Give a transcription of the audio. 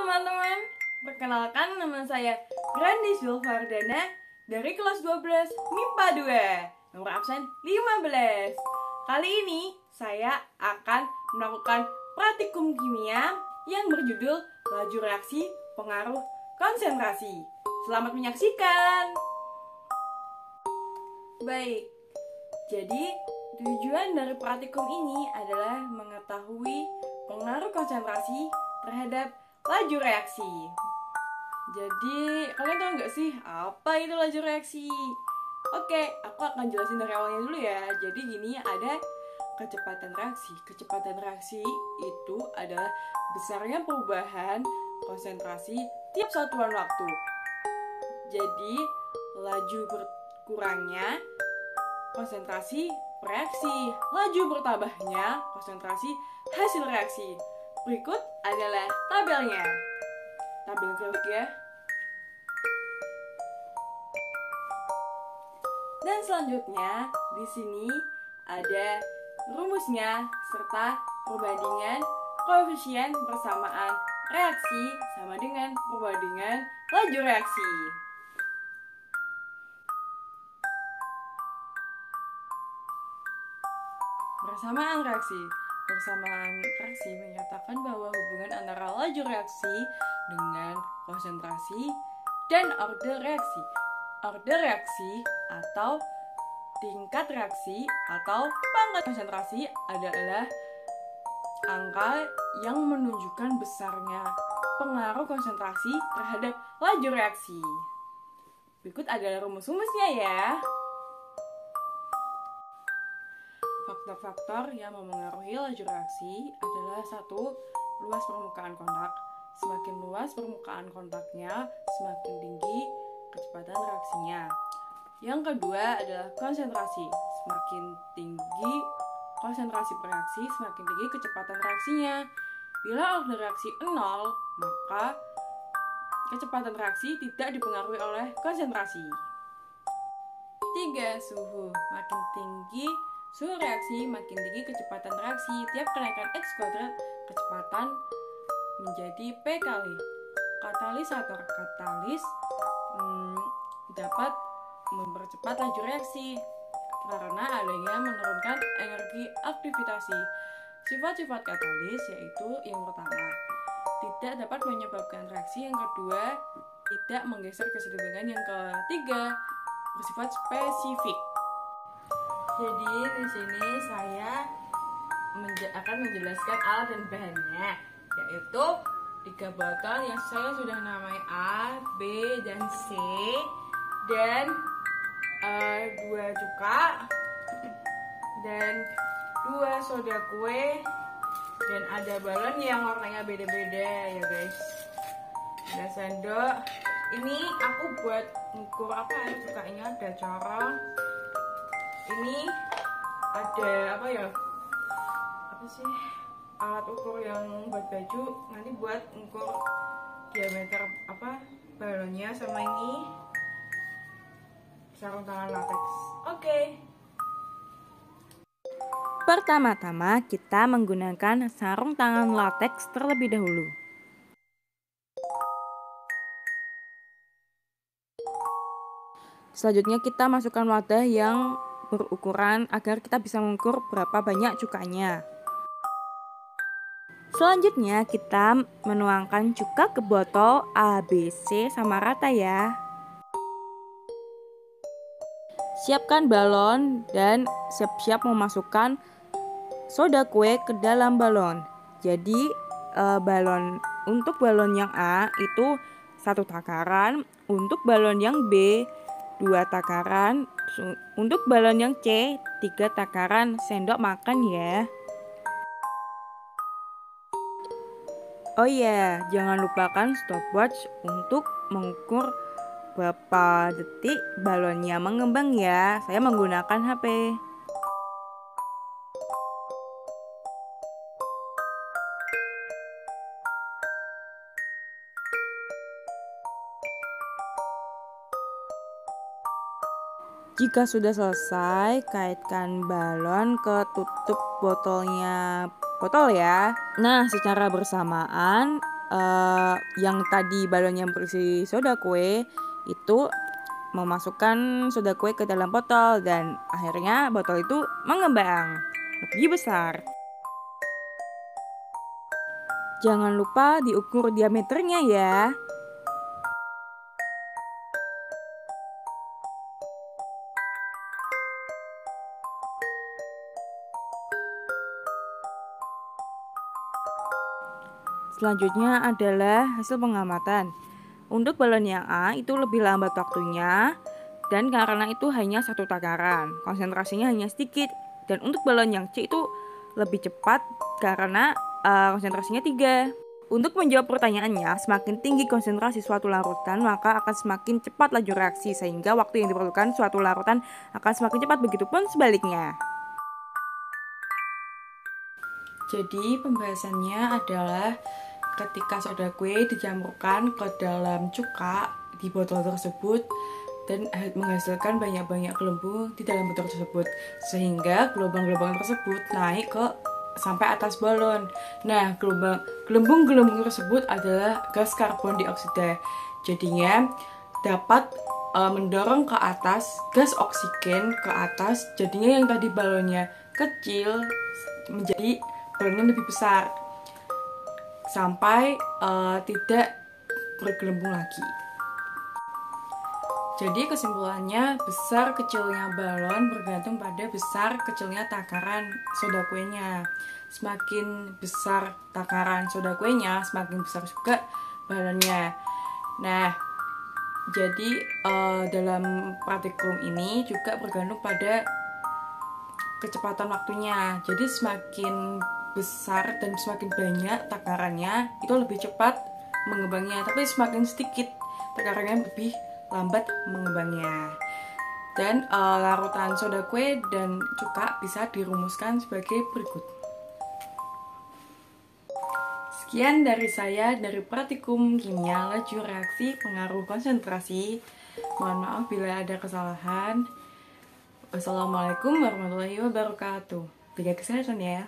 teman-teman, perkenalkan nama saya Grandi Zulfardana dari kelas 12 MIPA 2, nomor absen 15. Kali ini saya akan melakukan praktikum kimia yang berjudul laju reaksi pengaruh konsentrasi. Selamat menyaksikan. Baik, jadi tujuan dari praktikum ini adalah mengetahui pengaruh konsentrasi terhadap laju reaksi. Jadi, kalian tahu nggak sih apa itu laju reaksi? Oke, aku akan jelasin dari awalnya dulu ya. Jadi gini, ada kecepatan reaksi. Kecepatan reaksi itu adalah besarnya perubahan konsentrasi tiap satuan waktu. Jadi, laju berkurangnya konsentrasi reaksi, laju bertambahnya konsentrasi hasil reaksi. Berikut adalah tabelnya. Tabel grafik ya. Dan selanjutnya di sini ada rumusnya serta perbandingan koefisien persamaan reaksi sama dengan perbandingan laju reaksi. Persamaan reaksi. Persamaan reaksi menyatakan bahwa hubungan antara laju reaksi dengan konsentrasi dan order reaksi. Order reaksi atau tingkat reaksi atau pangkat konsentrasi adalah angka yang menunjukkan besarnya pengaruh konsentrasi terhadap laju reaksi. Berikut adalah rumus-rumusnya ya. Faktor-faktor yang memengaruhi laju reaksi adalah 1. Luas permukaan kontak. Semakin luas permukaan kontaknya, semakin tinggi kecepatan reaksinya. Yang kedua adalah konsentrasi. Semakin tinggi konsentrasi reaksi, semakin tinggi kecepatan reaksinya. Bila order reaksi 0, maka kecepatan reaksi tidak dipengaruhi oleh konsentrasi. 3. Suhu. Makin tinggi suhu reaksi, makin tinggi kecepatan reaksi. Tiap kenaikan X kuadrat, kecepatan menjadi P kali. Katalisator. Katalis dapat mempercepat laju reaksi karena adanya menurunkan energi aktivitasi. Sifat-sifat katalis yaitu yang pertama, tidak dapat menyebabkan reaksi. Yang kedua, tidak menggeser keseimbangan. Yang ketiga, bersifat spesifik. Jadi di sini saya akan menjelaskan alat dan bahannya, yaitu 3 botol yang saya sudah namai A, B, dan C, dan 2 cuka, dan 2 soda kue, dan ada balon yang warnanya beda-beda ya guys. Ada sendok. Ini aku buat ukur apa ya cukanya, ada corong. Ini ada apa ya? Apa sih? Alat ukur yang buat baju, nanti buat ukur diameter apa balonnya, sama ini sarung tangan latex. Oke. Pertama-tama kita menggunakan sarung tangan latex terlebih dahulu. Selanjutnya kita masukkan wadah yang berukuran agar kita bisa mengukur berapa banyak cukanya. Selanjutnya kita menuangkan cuka ke botol A, B, C sama rata ya. Siapkan balon dan siap-siap memasukkan soda kue ke dalam balon. Jadi untuk balon yang A itu 1 takaran, untuk balon yang B 2 takaran, untuk balon yang C 3 takaran sendok makan ya. Oh iya, jangan lupakan stopwatch untuk mengukur berapa detik balonnya mengembang ya. Saya menggunakan HP. Jika sudah selesai, kaitkan balon ke tutup botol ya. Nah, secara bersamaan yang tadi balon yang berisi soda kue itu memasukkan soda kue ke dalam botol dan akhirnya botol itu mengembang lebih besar. Jangan lupa diukur diameternya ya. Selanjutnya adalah hasil pengamatan. Untuk balon yang A itu lebih lambat waktunya dan karena itu hanya satu takaran, konsentrasinya hanya sedikit. Dan untuk balon yang C itu lebih cepat karena konsentrasinya 3. Untuk menjawab pertanyaannya, semakin tinggi konsentrasi suatu larutan maka akan semakin cepat laju reaksi sehingga waktu yang diperlukan suatu larutan akan semakin cepat, begitupun sebaliknya. Jadi pembahasannya adalah ketika soda kue dicampurkan ke dalam cuka di botol tersebut dan menghasilkan banyak-banyak gelembung di dalam botol tersebut sehingga gelombang-gelombang tersebut naik ke sampai atas balon. Nah, gelembung-gelembung tersebut adalah gas karbon dioksida. Jadinya dapat mendorong ke atas gas oksigen ke atas. Jadinya yang tadi balonnya kecil menjadi balonnya lebih besar sampai tidak bergelembung lagi. Jadi kesimpulannya, besar kecilnya balon bergantung pada besar kecilnya takaran soda kuenya. Semakin besar takaran soda kuenya, semakin besar juga balonnya. Nah, jadi dalam praktikum ini juga bergantung pada kecepatan waktunya. Jadi semakin besar dan semakin banyak takarannya itu lebih cepat mengembangnya, tapi semakin sedikit takarannya lebih lambat mengembangnya. Dan larutan soda kue dan cuka bisa dirumuskan sebagai berikut. Sekian dari saya dari praktikum kimia laju reaksi pengaruh konsentrasi. Mohon maaf bila ada kesalahan. Wassalamualaikum warahmatullahi wabarakatuh. Jaga kesehatan ya.